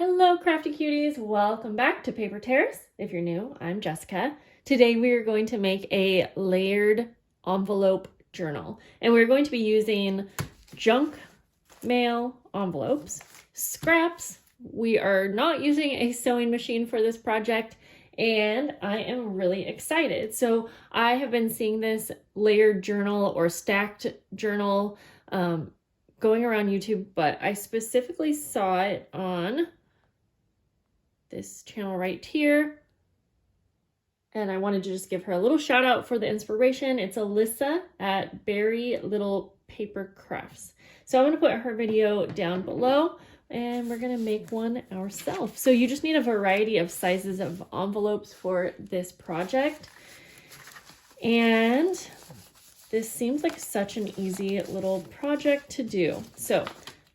Hello crafty cuties, welcome back to Paper Terrace. If you're new, I'm Jessica. Today we are going to make a layered envelope journal, and we're going to be using junk mail envelopes, scraps. We are not using a sewing machine for this project, and I am really excited. So I have been seeing this layered journal or stacked journal going around YouTube, but I specifically saw it on this channel right here, and I wanted to just give her a little shout out for the inspiration. It's Alyssa at Berry Little Paper Crafts. So I'm going to put her video down below, and we're going to make one ourselves. So you just need a variety of sizes of envelopes for this project, and this seems like such an easy little project to do. So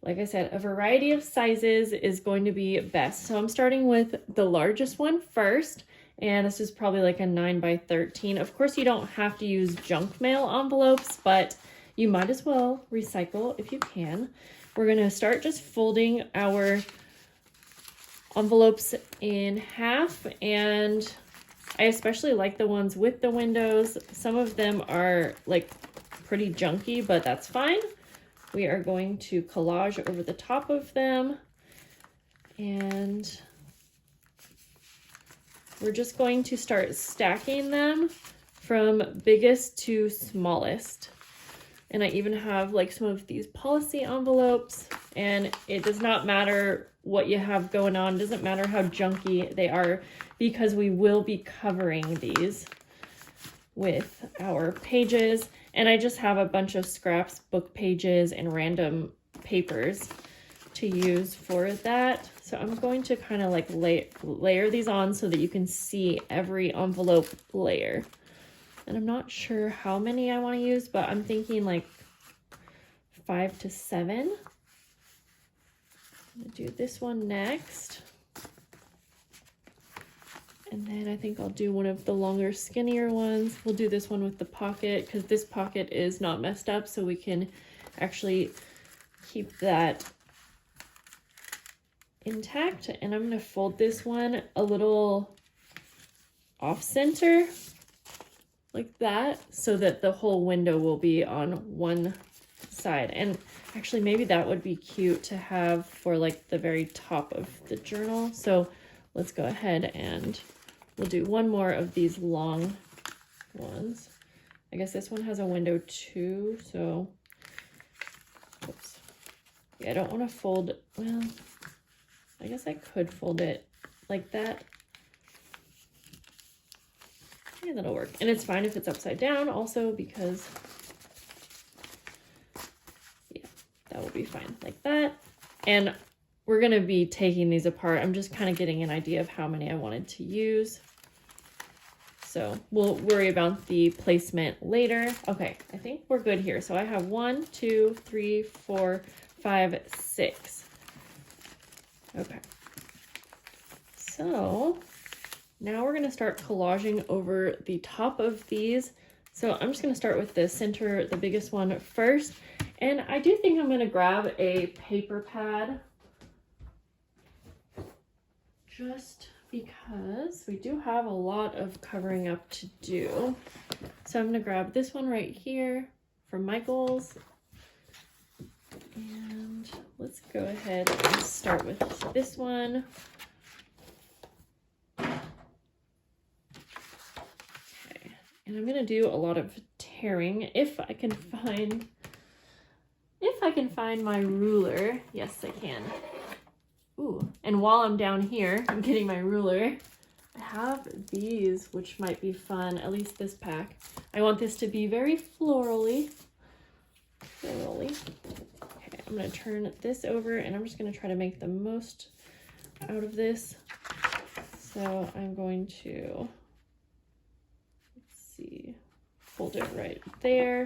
like I said, a variety of sizes is going to be best. So I'm starting with the largest one first, and this is probably like a 9 by 13. Of course, you don't have to use junk mail envelopes, but you might as well recycle if you can. We're going to start just folding our envelopes in half, and I especially like the ones with the windows. Some of them are like pretty junky, but that's fine. We are going to collage over the top of them, and we're just going to start stacking them from biggest to smallest. And I even have like some of these policy envelopes, and it does not matter what you have going on. It doesn't matter how junky they are, because we will be covering these with our pages. And I just have a bunch of scraps, book pages, and random papers to use for that. So I'm going to kind of like layer these on so that you can see every envelope layer. And I'm not sure how many I want to use, but I'm thinking like 5 to 7. I'm going to do this one next. And then I think I'll do one of the longer, skinnier ones. We'll do this one with the pocket, because this pocket is not messed up, so we can actually keep that intact. And I'm going to fold this one a little off center like that, so that the whole window will be on one side. And actually maybe that would be cute to have for like the very top of the journal. So let's go ahead and we'll do one more of these long ones. I guess this one has a window too, so oops. Yeah, I don't want to fold, well, I guess I could fold it like that. Yeah, that'll work. And it's fine if it's upside down also, because yeah, that will be fine like that. And we're going to be taking these apart. I'm just kind of getting an idea of how many I wanted to use. So we'll worry about the placement later. Okay, I think we're good here. So I have 1, 2, 3, 4, 5, 6. Okay. So now we're going to start collaging over the top of these. So I'm just going to start with the center, the biggest one first. And I do think I'm going to grab a paper pad, just because we do have a lot of covering up to do. So I'm going to grab this one right here from Michael's. And let's go ahead and start with this one. Okay. And I'm going to do a lot of tearing if I can find my ruler. Yes, I can. Ooh, and while I'm down here, I'm getting my ruler. I have these, which might be fun, at least this pack. I want this to be very florally. Okay, I'm going to turn this over, and I'm just going to try to make the most out of this. So I'm going to, let's see, fold it right there.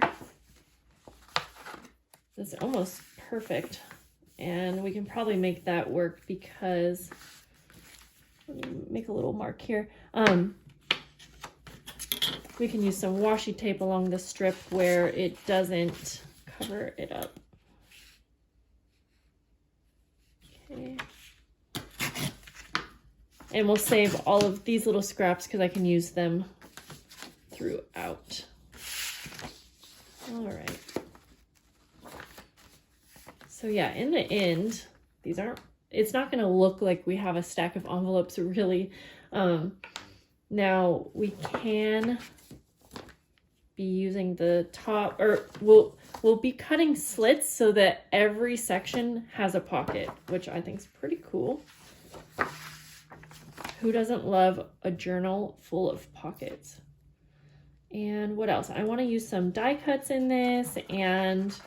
That's almost perfect. And we can probably make that work, because let me make a little mark here. We can use some washi tape along the strip where it doesn't cover it up. Okay. And we'll save all of these little scraps because I can use them throughout. All right. So yeah, in the end, these aren't, it's not going to look like we have a stack of envelopes really. Now we can be using the top, or we'll be cutting slits so that every section has a pocket, which I think is pretty cool. Who doesn't love a journal full of pockets? And what else? I want to use some die cuts in this, and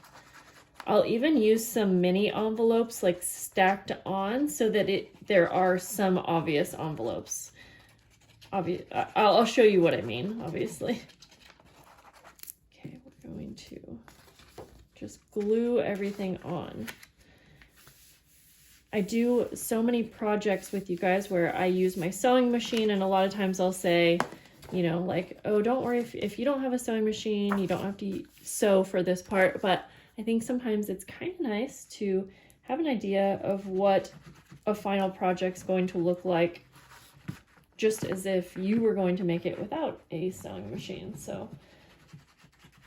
I'll even use some mini envelopes like stacked on so that there are some obvious envelopes. I'll show you what I mean, obviously. Okay, we're going to just glue everything on. I do so many projects with you guys where I use my sewing machine, and a lot of times I'll say, you know, like, oh, don't worry if you don't have a sewing machine, you don't have to sew for this part. But I think sometimes it's kind of nice to have an idea of what a final project's going to look like, just as if you were going to make it without a sewing machine. So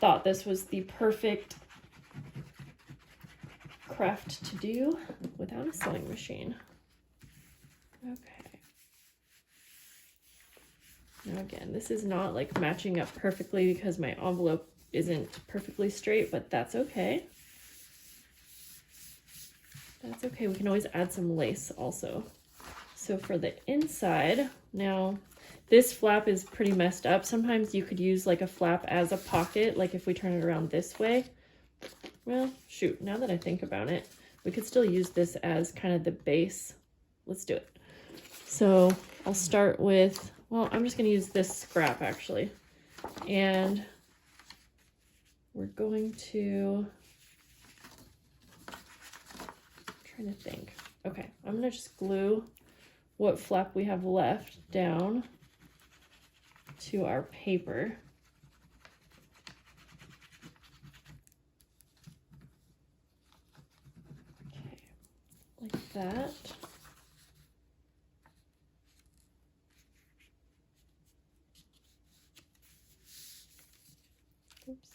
thought this was the perfect craft to do without a sewing machine. Okay. Now again, this is not like matching up perfectly because my envelope isn't perfectly straight, but that's okay. That's okay. We can always add some lace also. So for the inside, now this flap is pretty messed up. Sometimes you could use like a flap as a pocket, like if we turn it around this way. Well, shoot, now that I think about it, we could still use this as kind of the base. Let's do it. So I'll start with, well, I'm just going to use this scrap actually. And we're going to, I'm trying to think. Okay, I'm going to just glue what flap we have left down to our paper. Okay, like that. Oops.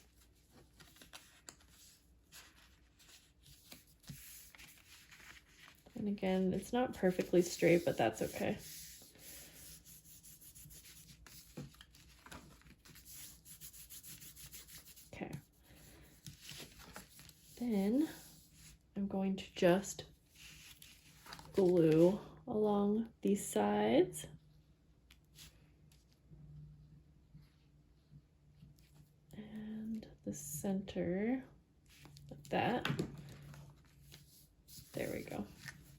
And again, it's not perfectly straight, but that's okay. Okay. Then I'm going to just glue along these sides. And the center, like that. There we go.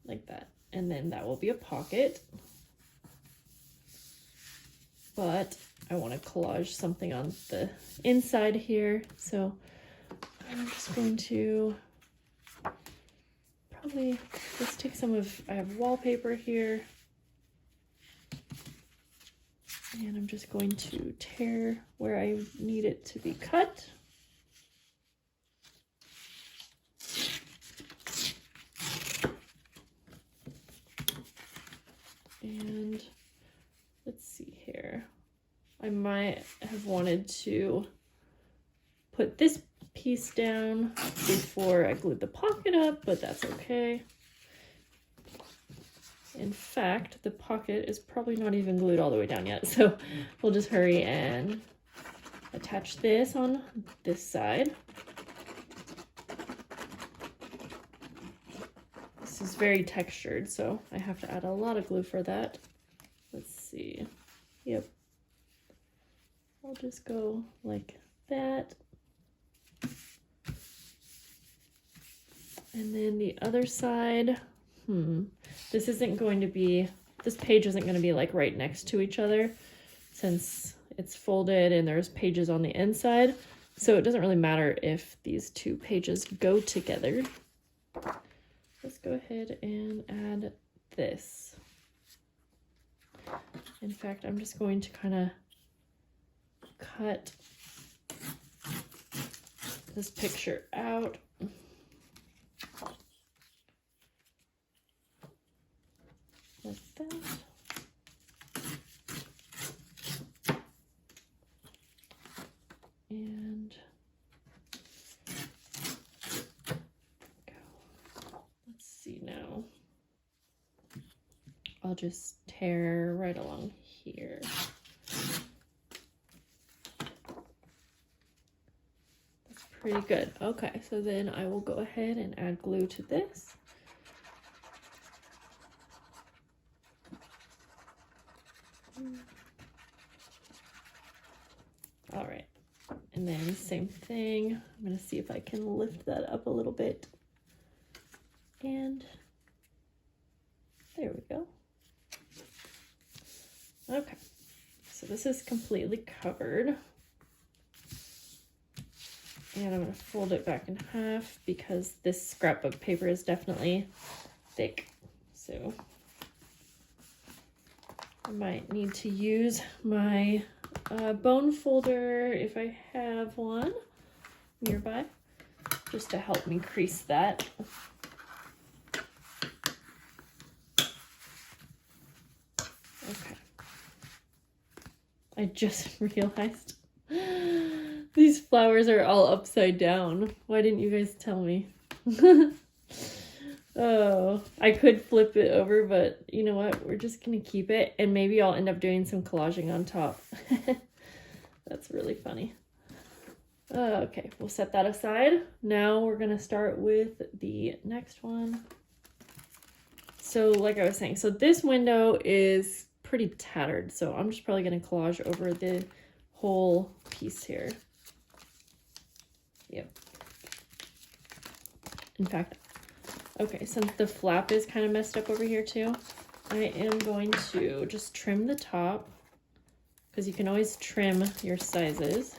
Like that. And then that will be a pocket. But I want to collage something on the inside here. So I'm just going to probably just take some of, I have wallpaper here. And I'm just going to tear where I need it to be cut. And let's see here. I might have wanted to put this piece down before I glued the pocket up, but that's okay. In fact, the pocket is probably not even glued all the way down yet, so we'll just hurry and attach this on this side. This is very textured, so I have to add a lot of glue for that. Let's see. Yep. I'll just go like that. And then the other side, this isn't going to be, this page isn't going to be like right next to each other since it's folded and there's pages on the inside. So it doesn't really matter if these two pages go together. Let's go ahead and add this. In fact, I'm just going to kind of cut this picture out. Like that. I'll just tear right along here. That's pretty good. Okay, so then I will go ahead and add glue to this. All right, and then same thing. I'm gonna see if I can lift that up a little bit. And there we go. Okay, so this is completely covered. And I'm gonna fold it back in half because this scrapbook paper is definitely thick. So I might need to use my bone folder if I have one nearby, just to help me crease that. Okay. I just realized these flowers are all upside down. Why didn't you guys tell me? Oh, I could flip it over, but you know what? We're just gonna keep it, and maybe I'll end up doing some collaging on top. That's really funny. Okay, we'll set that aside. Now we're gonna start with the next one. So like I was saying, so this window is pretty tattered, so I'm just probably gonna collage over the whole piece here. Yep. In fact, okay, since the flap is kind of messed up over here too, I am going to just trim the top, because you can always trim your sizes.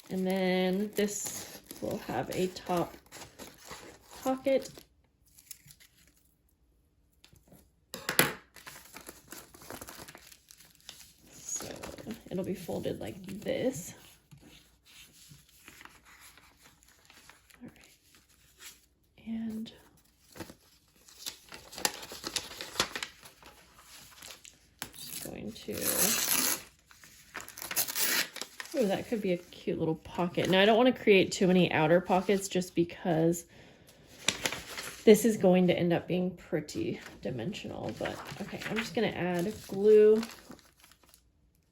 And then this will have a top pocket. So it'll be folded like this. All right. And just going to, oh, that could be a cute little pocket. Now I don't want to create too many outer pockets just because this is going to end up being pretty dimensional, but okay, I'm just gonna add glue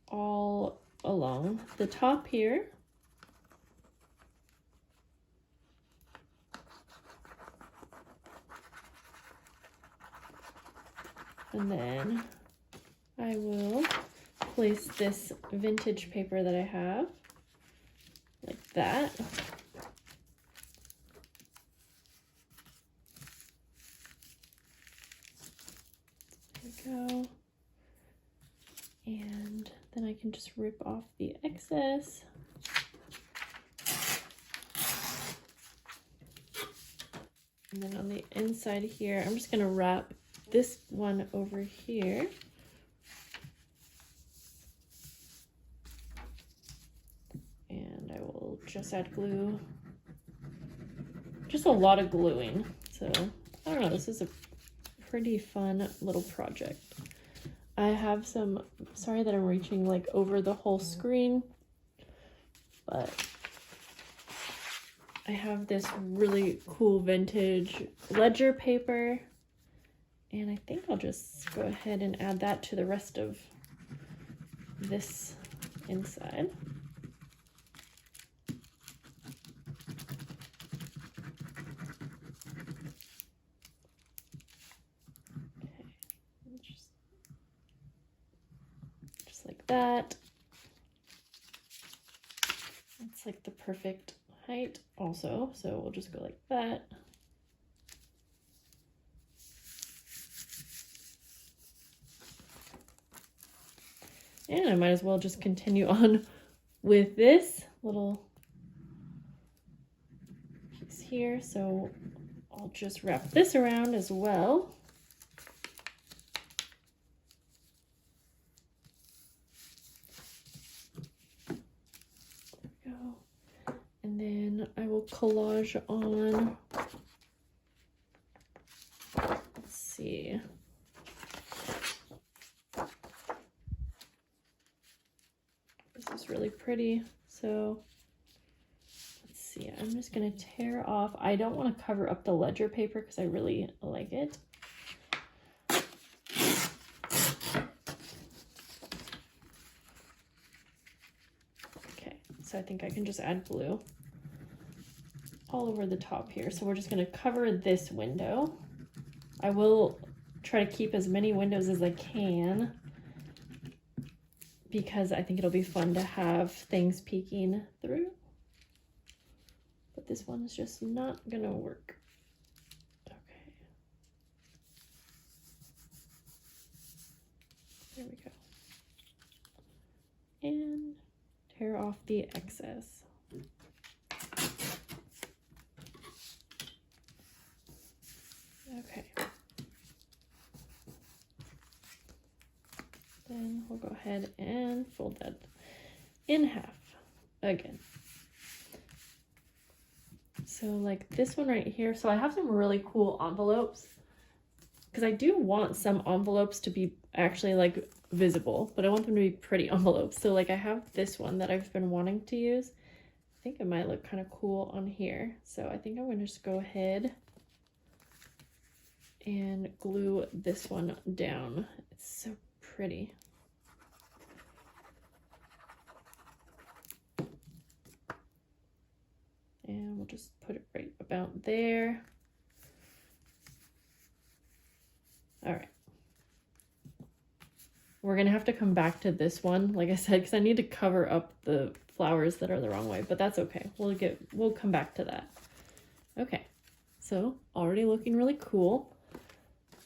all along the top here. And then I will place this vintage paper that I have like that. There we go. And then I can just rip off the excess. And then on the inside here, I'm just gonna wrap this one over here. And I will just add glue. Just a lot of gluing. So, I don't know, this is a pretty fun little project. I have some, sorry that I'm reaching like over the whole screen, but I have this really cool vintage ledger paper, and I think I'll just go ahead and add that to the rest of this inside. Okay, just like that. It's like the perfect height also, so we'll just go like that. And I might as well just continue on with this little piece here. So I'll just wrap this around as well. There we go. And then I will collage on, let's see. This is really pretty. So let's see, I'm just gonna tear off. I don't want to cover up the ledger paper because I really like it. so I think I can just add glue all over the top here. So we're just going to cover this window. I will try to keep as many windows as I can because I think it'll be fun to have things peeking through. But this one's just not going to work. Okay. There we go. And tear off the excess. Okay. Then we'll go ahead and fold that in half again. So like this one right here. So I have some really cool envelopes because I do want some envelopes to be actually like visible, but I want them to be pretty envelopes. So like I have this one that I've been wanting to use. I think it might look kind of cool on here. So I think I'm going to just go ahead and glue this one down. It's so pretty. And we'll just put it right about there. All right. We're gonna have to come back to this one, like I said, because I need to cover up the flowers that are the wrong way, but that's okay. We'll come back to that. Okay, so already looking really cool.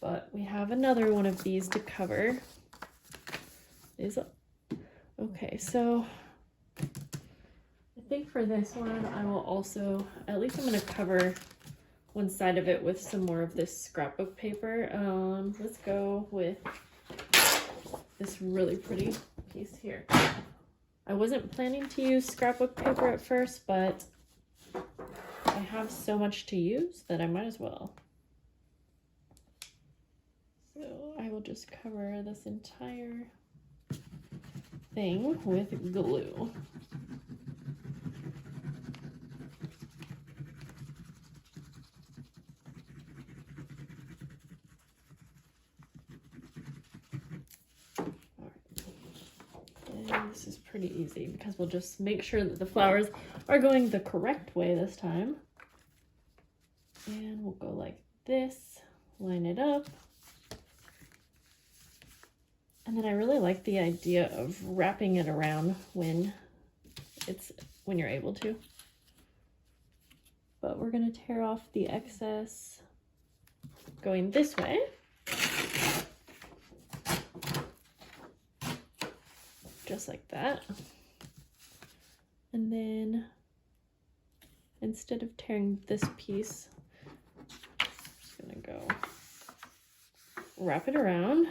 But we have another one of these to cover. Okay, so I think for this one, I will also, at least I'm gonna cover one side of it with some more of this scrapbook paper. Let's go with this really pretty piece here. I wasn't planning to use scrapbook paper at first, but I have so much to use that I might as well. So I will just cover this entire thing with glue. And this is pretty easy because we'll just make sure that the flowers are going the correct way this time. And we'll go like this, line it up. And then I really like the idea of wrapping it around when you're able to. But we're gonna tear off the excess going this way. Just like that. And then instead of tearing this piece, I'm just gonna go wrap it around.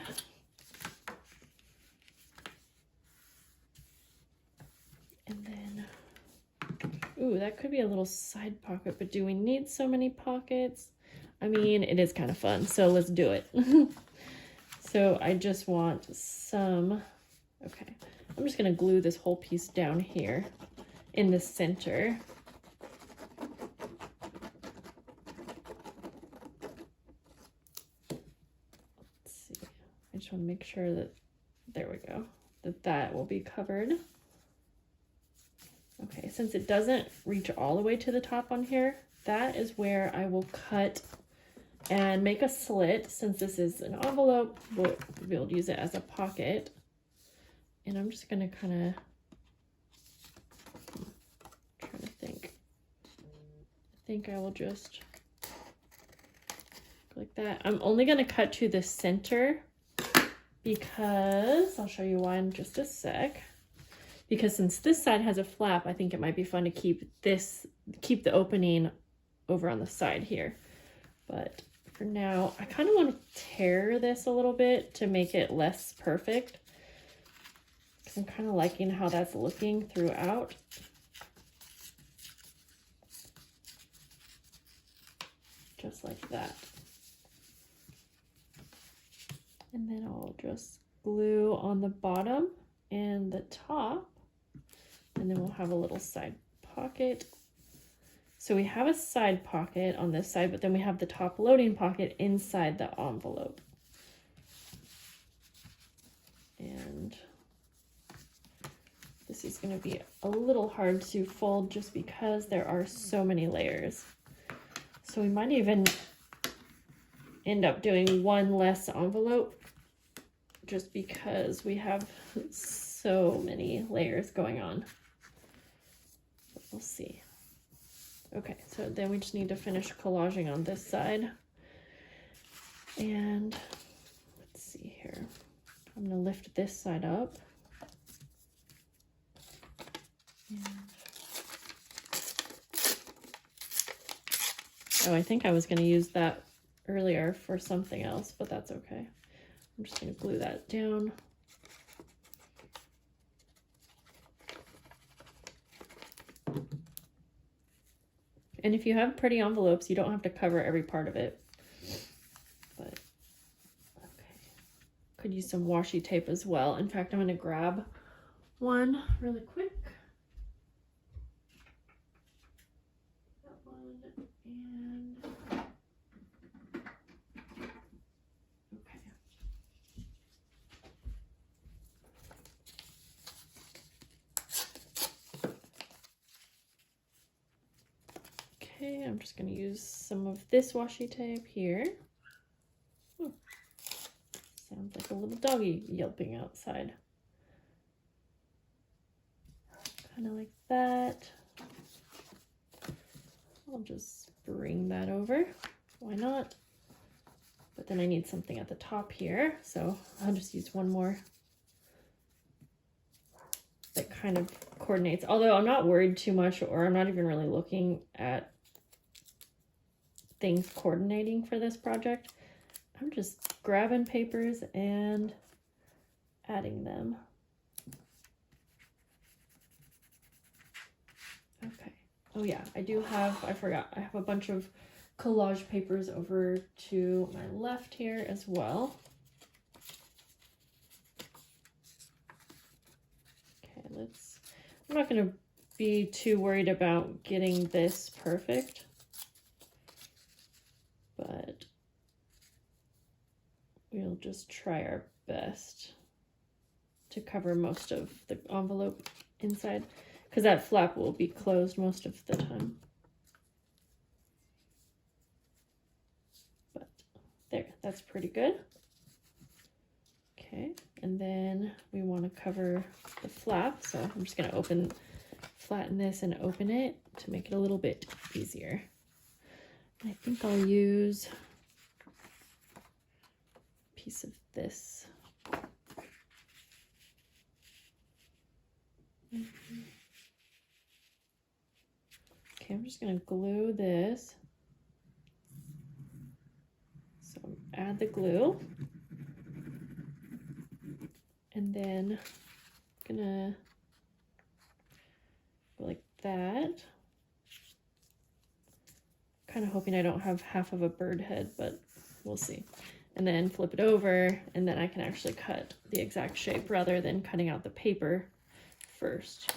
And then, ooh, that could be a little side pocket, but do we need so many pockets? I mean, it is kind of fun, so let's do it. So I just want some, okay. I'm just gonna glue this whole piece down here in the center. Let's see, I just wanna make sure that, there we go, that will be covered. Okay, since it doesn't reach all the way to the top on here, that is where I will cut and make a slit. Since this is an envelope, we'll be able to use it as a pocket. And I'm just gonna kind of, trying to think. I think I will just go like that. I'm only gonna cut to the center because, I'll show you why in just a sec. Because since this side has a flap, I think it might be fun to keep the opening over on the side here. But for now, I kind of want to tear this a little bit to make it less perfect. Because I'm kind of liking how that's looking throughout. Just like that. And then I'll just glue on the bottom and the top. And then we'll have a little side pocket. So we have a side pocket on this side, but then we have the top loading pocket inside the envelope. And This is going to be a little hard to fold just because there are so many layers. So we might even end up doing one less envelope just because we have so many layers going on. But we'll see. Okay, so then we just need to finish collaging on this side. And let's see here. I'm going to lift this side up. And oh, I think I was going to use that earlier for something else, but that's okay. I'm just going to glue that down. And if you have pretty envelopes, you don't have to cover every part of it. But, okay. Could use some washi tape as well. In fact, I'm going to grab one really quick. That one, and okay. Okay, I'm just going to use some of this washi tape here. Oh, sounds like a little doggy yelping outside. Kind of like that. I'll just bring that over. Why not? But then I need something at the top here, so I'll just use one more that kind of coordinates. Although I'm not worried too much, or I'm not even really looking at things coordinating for this project. I'm just grabbing papers and adding them. Okay. Oh yeah, I forgot. I have a bunch of collage papers over to my left here as well. Okay, I'm not gonna be too worried about getting this perfect, but we'll just try our best to cover most of the envelope inside, because that flap will be closed most of the time. But there, that's pretty good. Okay, and then we want to cover the flap, so I'm just going to flatten this and open it to make it a little bit easier. I think I'll use a piece of this. Okay, I'm just going to glue this. So add the glue. And then I'm gonna go like that. Kind of hoping I don't have half of a bird head, but we'll see. And then flip it over, and then I can actually cut the exact shape rather than cutting out the paper first.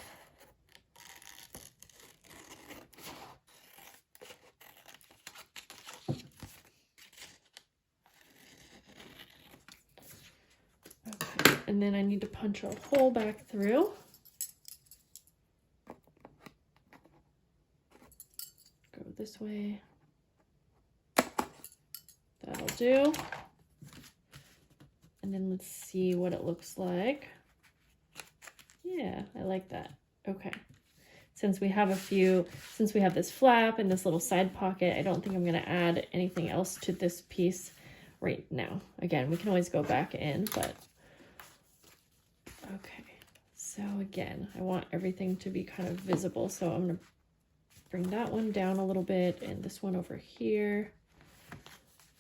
Okay, and then I need to punch a hole back through. Go this way. That'll do. And then let's see what it looks like. Yeah, I like that. Okay. Since we have this flap and this little side pocket, I don't think I'm going to add anything else to this piece right now. Again, we can always go back in, but okay. So again, I want everything to be kind of visible. So I'm going to bring that one down a little bit and this one over here.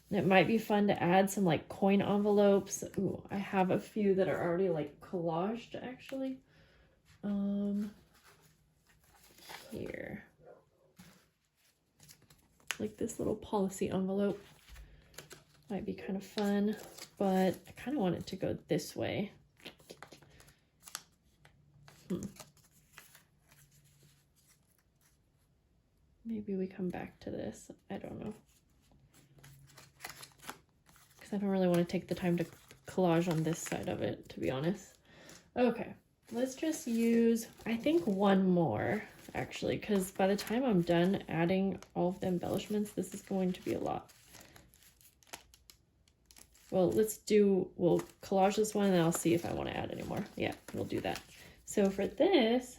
And it might be fun to add some like coin envelopes. Ooh, I have a few that are already like collaged actually. Here. Like this little policy envelope. Might be kind of fun, but I kind of want it to go this way. Maybe we come back to this. I don't know. Because I don't really want to take the time to collage on this side of it, to be honest. Okay, let's just use, I think, one more actually, because by the time I'm done adding all of the embellishments, this is going to be a lot. Well, we'll collage this one and then I'll see if I want to add any more. Yeah, we'll do that. So for this,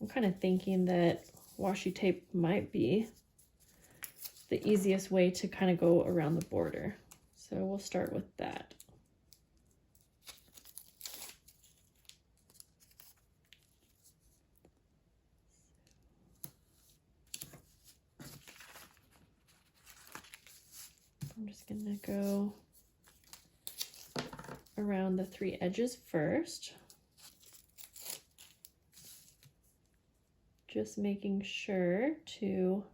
I'm kind of thinking that washi tape might be the easiest way to kind of go around the border. So we'll start with that. I'm just gonna go around the 3 edges first. Just making sure to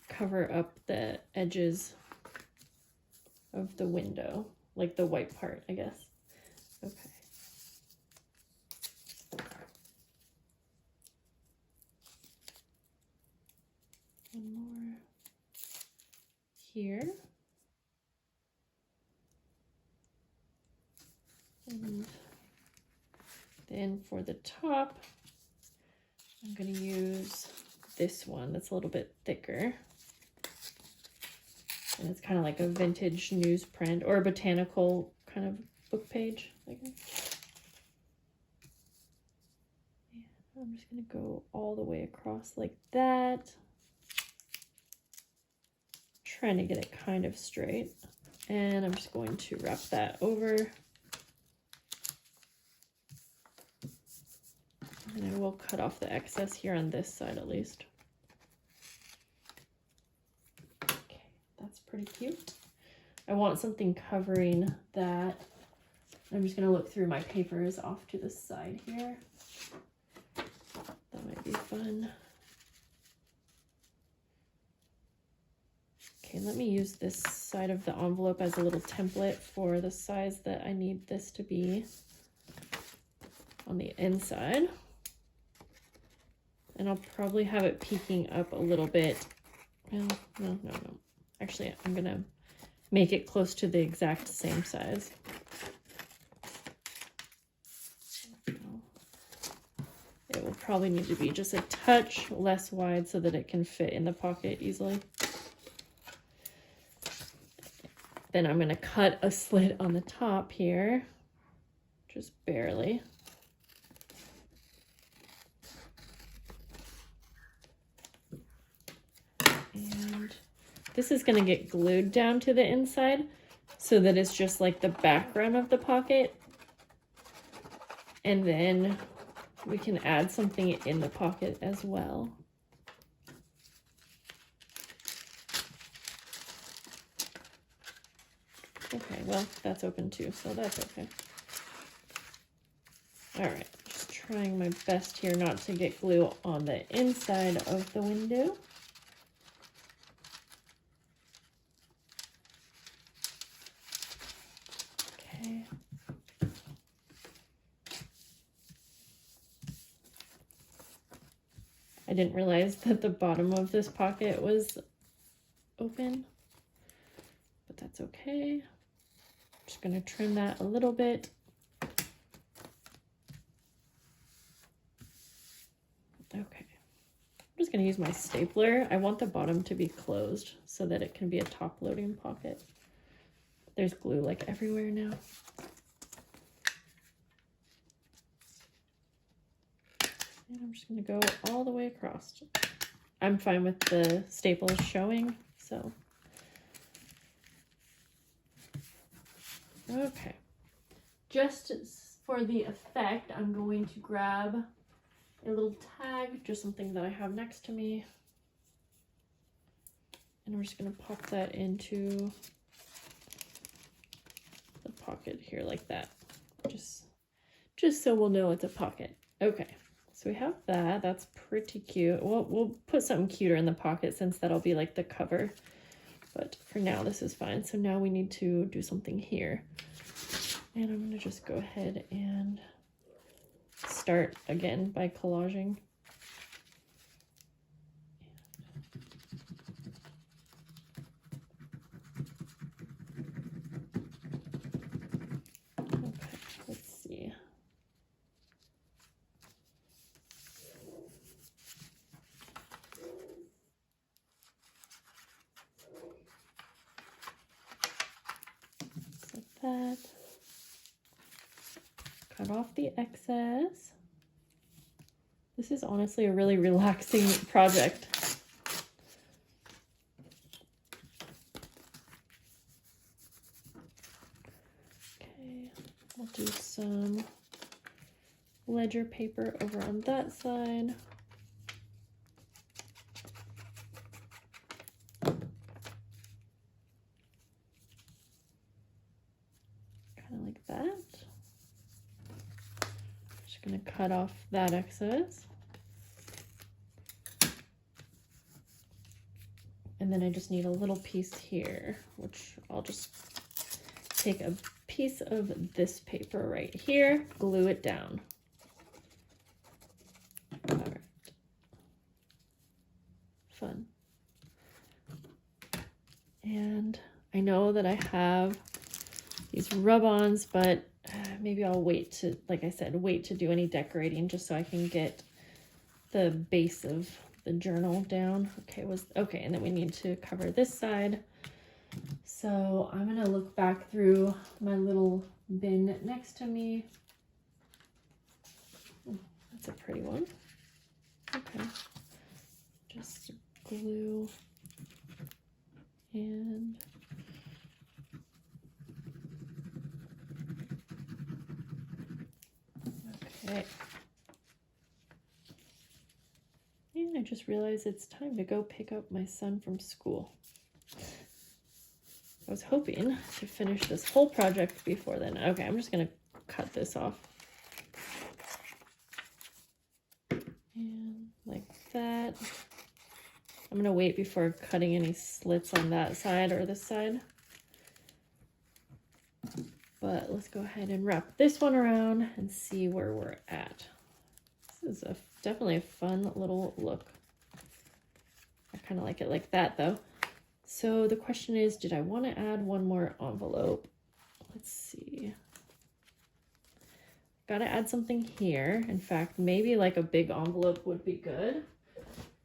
cover up the edges of the window, like the white part, I guess. Okay. One more here. And then for the top, I'm going to use this one that's a little bit thicker. And it's kind of like a vintage newsprint or a botanical kind of book page, I guess. And I'm just going to go all the way across like that. Trying to get it kind of straight. And I'm just going to wrap that over. And I will cut off the excess here on this side at least. Okay, that's pretty cute. I want something covering that. I'm just gonna look through my papers off to the side here. That might be fun. Okay, let me use this side of the envelope as a little template for the size that I need this to be on the inside. And I'll probably have it peeking up a little bit. Well, no. Actually, I'm gonna make it close to the exact same size. It will probably need to be just a touch less wide so that it can fit in the pocket easily. Then I'm gonna cut a slit on the top here, just barely. And this is gonna get glued down to the inside so that it's just like the background of the pocket. And then we can add something in the pocket as well. Okay, well, that's open too, so that's okay. All right, just trying my best here not to get glue on the inside of the window. Okay. I didn't realize that the bottom of this pocket was open, but that's okay. Just gonna trim that a little bit. Okay, I'm just gonna use my stapler. I want the bottom to be closed so that it can be a top loading pocket. There's glue like everywhere now. And I'm just gonna go all the way across. I'm fine with the staples showing, so. Okay, just for the effect, I'm going to grab a little tag, just something that I have next to me. And I'm just gonna pop that into the pocket here like that. Just so we'll know it's a pocket. Okay, so we have that, that's pretty cute. We'll put something cuter in the pocket since that'll be like the cover. But for now, this is fine. So now we need to do something here. And I'm gonna just go ahead and start again by collaging. Okay, let's see. that. Cut off the excess. This is honestly a really relaxing project. Okay, I'll do some ledger paper over on that side. Kind of like that. Just gonna cut off that excess. And then I just need a little piece here, which I'll just take a piece of this paper right here, glue it down. All right. Fun. And I know that I have these rub-ons, but maybe I'll wait to, like I said, wait to do any decorating just so I can get the base of the journal down. Okay, and then we need to cover this side. So I'm gonna look back through my little bin next to me. Oh, that's a pretty one. Okay, just glue and okay. And I just realized it's time to go pick up my son from school. I was hoping to finish this whole project before then. Okay, I'm just gonna cut this off. And like that. I'm gonna wait before cutting any slits on that side or this side. But let's go ahead and wrap this one around and see where we're at. This is definitely a fun little look. I kind of like it like that though. So the question is, did I want to add one more envelope? Let's see. Got to add something here. In fact, maybe like a big envelope would be good.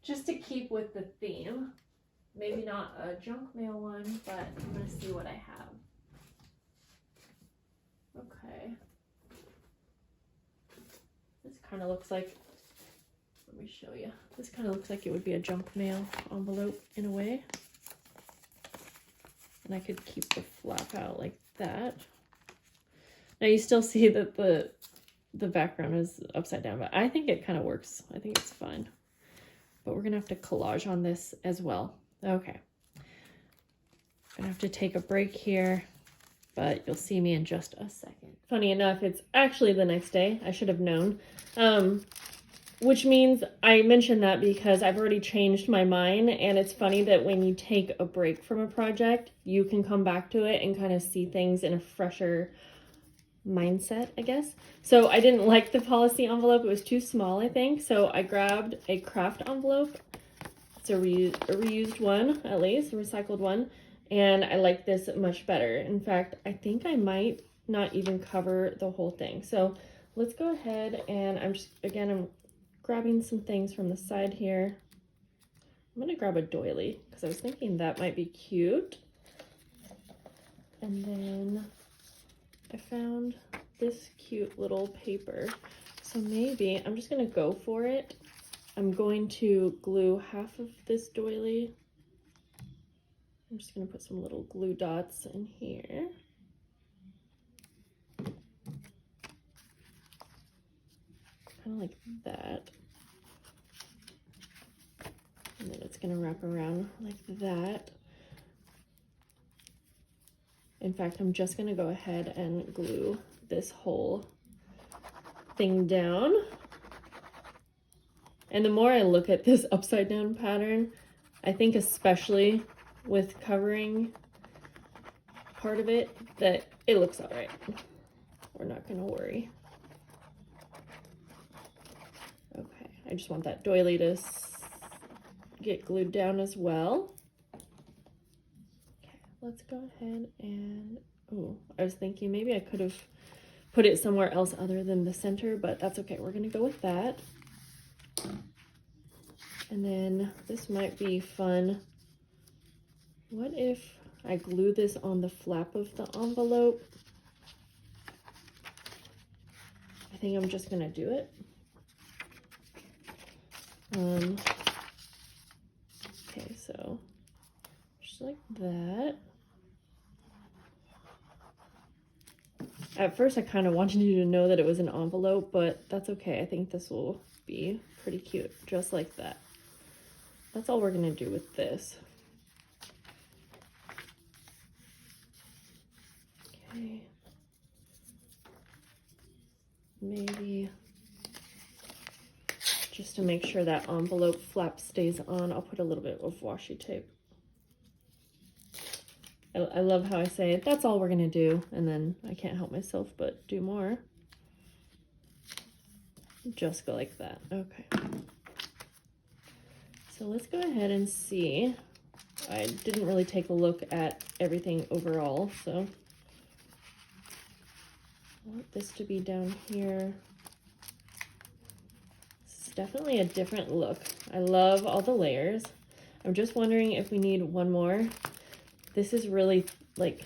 Just to keep with the theme. Maybe not a junk mail one, but I'm going to see what I have. Okay. This kind of looks like, let me show you. This kind of looks like it would be a junk mail envelope in a way. And I could keep the flap out like that. Now you still see that the background is upside down, but I think it kind of works. I think it's fine. But we're gonna have to collage on this as well. Okay. Gonna have to take a break here, but you'll see me in just a second. Funny enough, it's actually the next day. I should have known. Which means I mentioned that because I've already changed my mind, and it's funny that when you take a break from a project, you can come back to it and kind of see things in a fresher mindset, I guess. So I didn't like the policy envelope. It was too small, I think. So I grabbed a craft envelope. It's a reused one, at least, a recycled one. And I like this much better. In fact, I think I might not even cover the whole thing. So let's go ahead and I'm grabbing some things from the side here. I'm gonna grab a doily because I was thinking that might be cute. And then I found this cute little paper. So maybe I'm just gonna go for it. I'm going to glue half of this doily. I'm just gonna put some little glue dots in here. Kind of like that. And then it's gonna wrap around like that. In fact, I'm just gonna go ahead and glue this whole thing down. And the more I look at this upside down pattern, I think especially with covering part of it, that it looks all right. We're not gonna worry. Okay, I just want that doily to get glued down as well. Okay, let's go ahead and, oh, I was thinking maybe I could have put it somewhere else other than the center, but that's okay. We're gonna go with that. And then this might be fun. What if I glue this on the flap of the envelope? think I'm just gonna do it. Okay, so just like that. At first, I kind of wanted you to know that it was an envelope, but that's okay. I think this will be pretty cute, just like that. That's all we're gonna do with this. Okay. Maybe just to make sure that envelope flap stays on, I'll put a little bit of washi tape. I love how I say, that's all we're gonna do, and then I can't help myself but do more. Just go like that. Okay. So let's go ahead and see. I didn't really take a look at everything overall, so I want this to be down here. It's definitely a different look. I love all the layers. I'm just wondering if we need one more. This is really like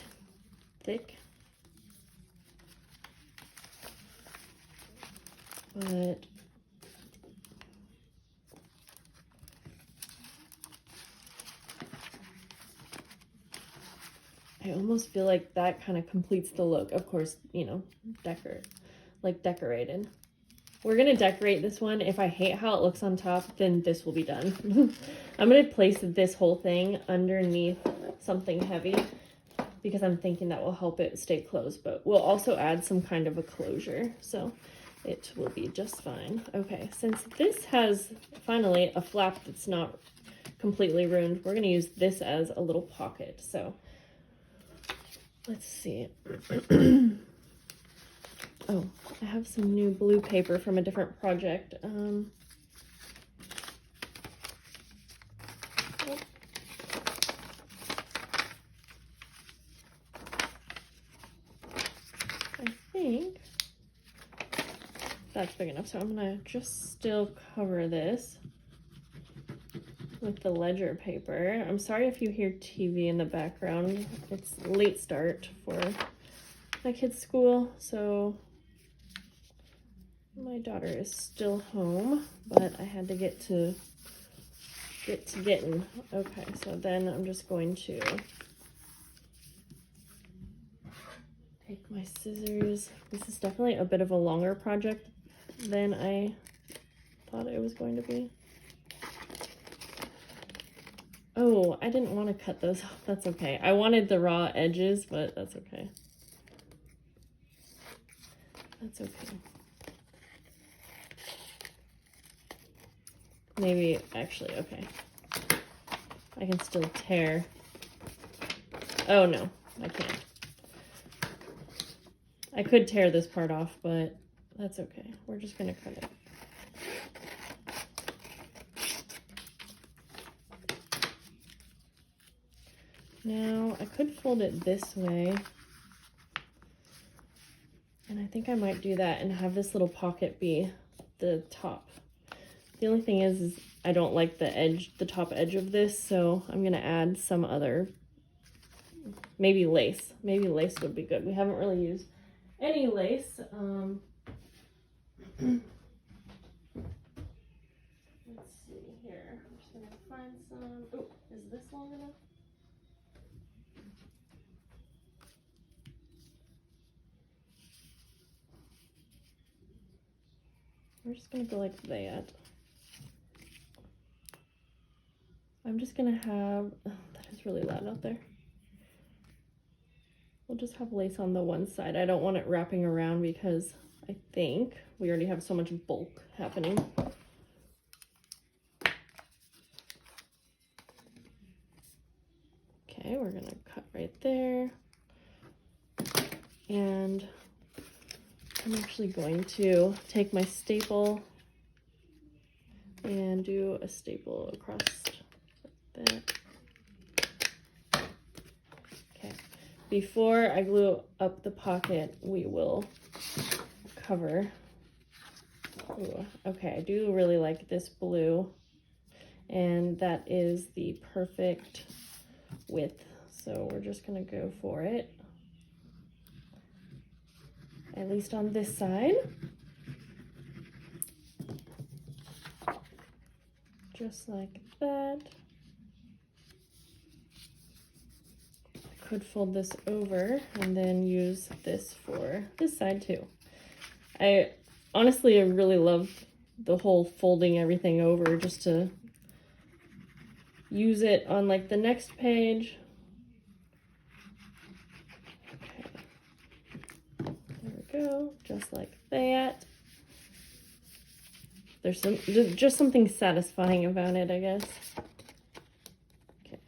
thick, but I almost feel like that kind of completes the look. Of course, you know, decorated. We're gonna decorate this one. If I hate how it looks on top, then this will be done. I'm gonna place this whole thing underneath something heavy because I'm thinking that will help it stay closed, but we'll also add some kind of a closure, so it will be just fine. Okay, since this has finally a flap that's not completely ruined, we're gonna use this as a little pocket. So let's see. Oh, I have some new blue paper from a different project. I think that's big enough, so I'm gonna just still cover this with the ledger paper. I'm sorry if you hear TV in the background. It's late start for my kids' school, so my daughter is still home, but I had to get to getting. Okay, so then I'm just going to take my scissors. This is definitely a bit of a longer project than I thought it was going to be. Oh, I didn't want to cut those off. That's okay. I wanted the raw edges, but that's okay. That's okay. Maybe, actually, okay. I can still tear. Oh, no, I can't. I could tear this part off, but that's okay. We're just gonna cut it. Now, I could fold it this way. And I think I might do that and have this little pocket be the top. The only thing is I don't like the edge, the top edge of this, so I'm gonna add some other, maybe lace. Maybe lace would be good. We haven't really used any lace. Let's see here. I'm just gonna find some. Oh, is this long enough? We're just gonna go like that. I'm just gonna have, oh, that is really loud out there. We'll just have lace on the one side. I don't want it wrapping around because I think we already have so much bulk happening. Okay, we're gonna cut right there. And I'm actually going to take my staple and do a staple across like that. Okay, before I glue up the pocket, we will cover. Ooh, okay, I do really like this blue, and that is the perfect width, so we're just gonna go for it, at least on this side. just like that. I could fold this over and then use this for this side too. I really love the whole folding everything over just to use it on like the next page. Okay. There we go, just like that. There's just something satisfying about it, I guess. Okay.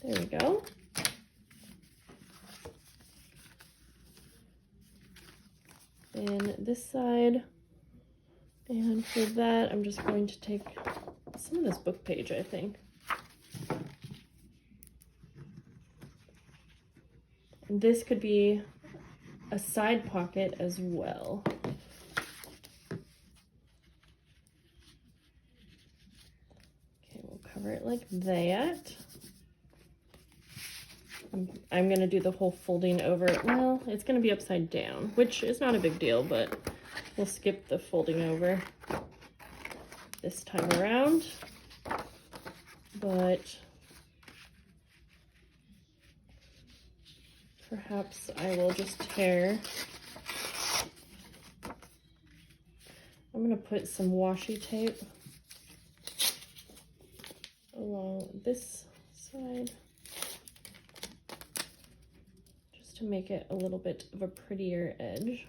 There we go. And this side, and for that I'm just going to take some of this book page, I think. And this could be a side pocket as well. Okay, we'll cover it like that. I'm going to do the whole folding over. Well, it's going to be upside down, which is not a big deal, but we'll skip the folding over this time around. But perhaps I will just tear. I'm going to put some washi tape along this side, to make it a little bit of a prettier edge.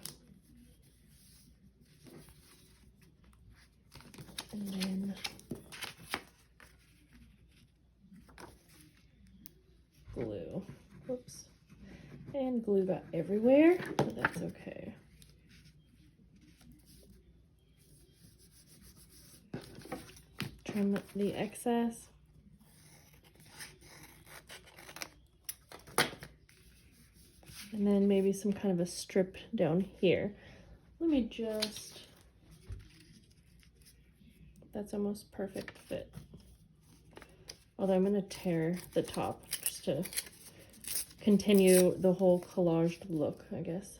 And then glue. Whoops. And glue got everywhere, but that's okay. Trim the excess. And then maybe some kind of a strip down here. Let me just, that's almost perfect fit. Although I'm gonna tear the top just to continue the whole collaged look, I guess.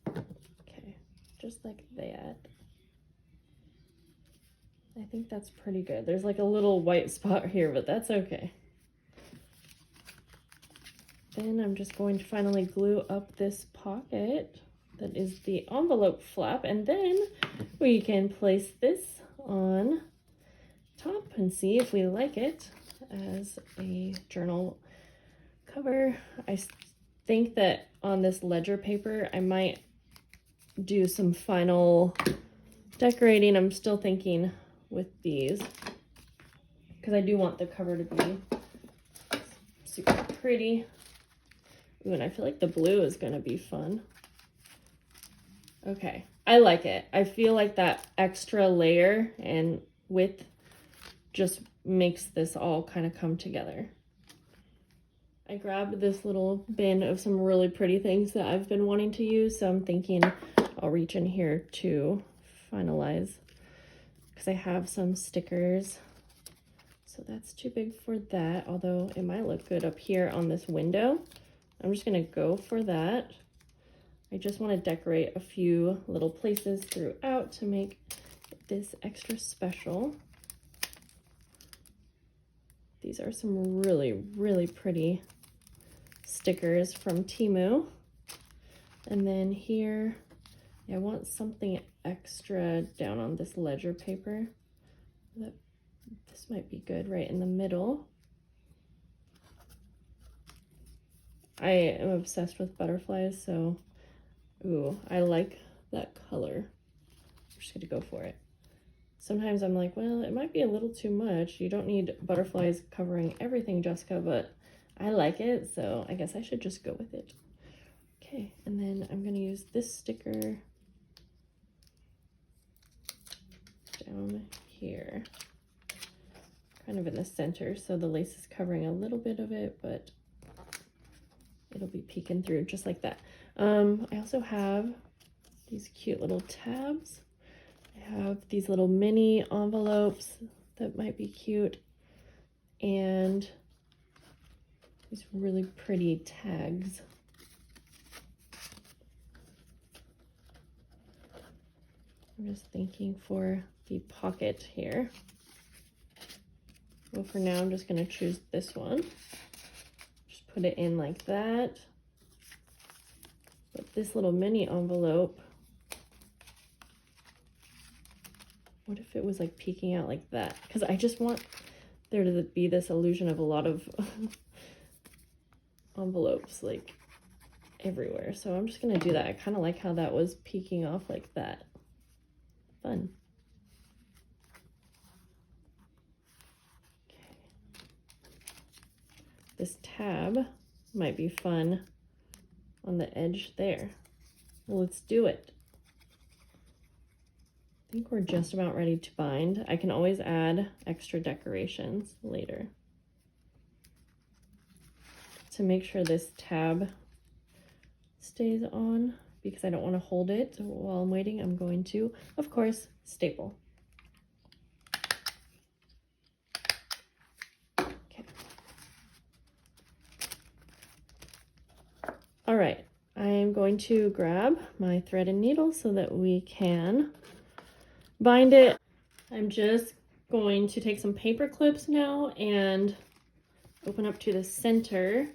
Okay, just like that. I think that's pretty good. There's like a little white spot here, but that's okay. Then I'm just going to finally glue up this pocket that is the envelope flap, and then we can place this on top and see if we like it as a journal cover. I think that on this ledger paper I might do some final decorating. I'm still thinking with these because I do want the cover to be super pretty. Ooh, and I feel like the blue is going to be fun. Okay, I like it. I feel like that extra layer and width just makes this all kind of come together. I grabbed this little bin of some really pretty things that I've been wanting to use, so I'm thinking I'll reach in here to finalize because I have some stickers. So that's too big for that, although it might look good up here on this window. I'm just gonna go for that. I just want to decorate a few little places throughout to make this extra special. These are some really, really pretty stickers from Temu. And then here, I want something extra down on this ledger paper. This might be good right in the middle. I am obsessed with butterflies, so, ooh, I like that color. I'm just gonna go for it. Sometimes I'm like, well, it might be a little too much. You don't need butterflies covering everything, Jessica, but I like it, so I guess I should just go with it. Okay, and then I'm gonna use this sticker down here, kind of in the center, so the lace is covering a little bit of it, but it'll be peeking through just like that. I also have these cute little tabs. I have these little mini envelopes that might be cute, and these really pretty tags. I'm just thinking for the pocket here. Well, for now, I'm just gonna choose this one. Just put it in like that. But this little mini envelope, what if it was like peeking out like that? Because I just want there to be this illusion of a lot of envelopes like everywhere. So I'm just gonna do that. I kind of like how that was peeking off like that. Fun. Okay. This tab might be fun on the edge there. Well, let's do it. I think we're just about ready to bind. I can always add extra decorations later. To make sure this tab stays on, because I don't want to hold it while I'm waiting, I'm going to, of course, staple. Okay. All right, I'm going to grab my thread and needle so that we can bind it. I'm just going to take some paper clips now and open up to the center.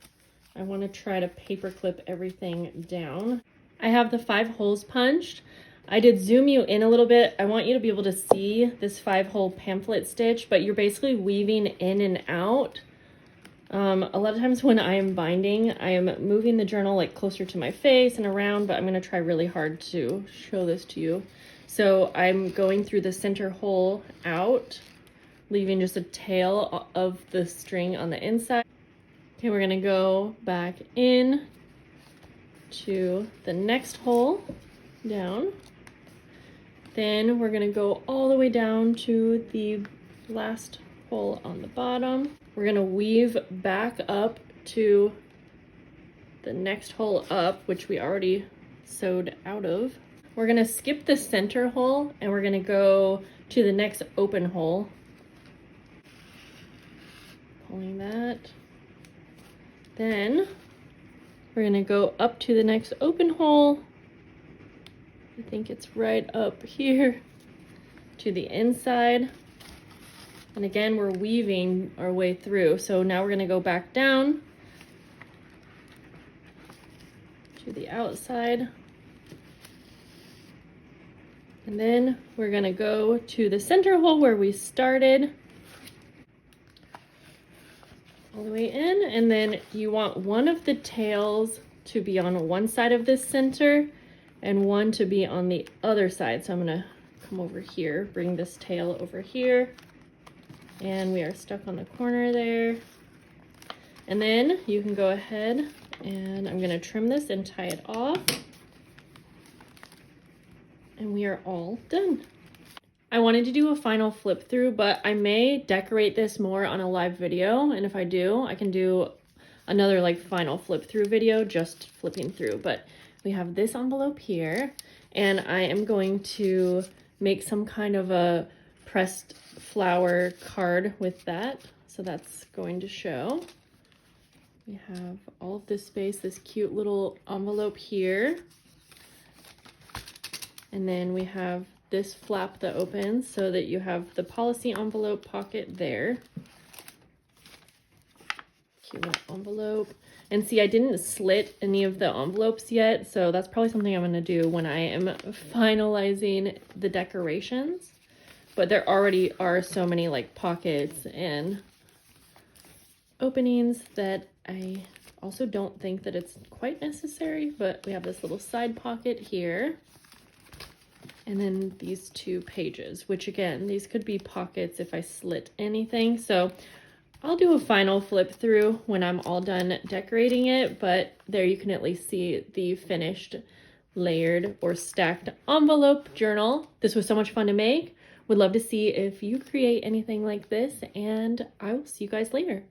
I want to try to paper clip everything down. I have the 5 holes punched. I did zoom you in a little bit. I want you to be able to see this 5-hole pamphlet stitch, but you're basically weaving in and out. A lot of times when I am binding, I am moving the journal like closer to my face and around, but I'm going to try really hard to show this to you. So I'm going through the center hole out, leaving just a tail of the string on the inside. Okay, we're gonna go back in to the next hole down. Then we're gonna go all the way down to the last hole on the bottom. We're gonna weave back up to the next hole up, which we already sewed out of. We're gonna skip the center hole and we're gonna go to the next open hole. Pulling that. Then we're gonna go up to the next open hole. I think it's right up here to the inside. And again, we're weaving our way through. So now we're gonna go back down to the outside. And then we're gonna go to the center hole where we started. All the way in, and then you want one of the tails to be on one side of this center and one to be on the other side. So I'm gonna come over here, bring this tail over here, and we are stuck on the corner there. And then you can go ahead and I'm gonna trim this and tie it off. And we are all done. I wanted to do a final flip through, but I may decorate this more on a live video. And if I do, I can do another like final flip through video, just flipping through. But we have this envelope here, and I am going to make some kind of a pressed flower card with that. So that's going to show. We have all of this space, this cute little envelope here. And then we have this flap that opens so that you have the policy envelope pocket there. Cute little envelope. And see, I didn't slit any of the envelopes yet, so that's probably something I'm gonna do when I am finalizing the decorations. But there already are so many like pockets and openings that I also don't think that it's quite necessary, but we have this little side pocket here. And then these 2 pages, which again, these could be pockets if I slit anything. So I'll do a final flip through when I'm all done decorating it, but there you can at least see the finished layered or stacked envelope journal. This was so much fun to make. Would love to see if you create anything like this, and I will see you guys later.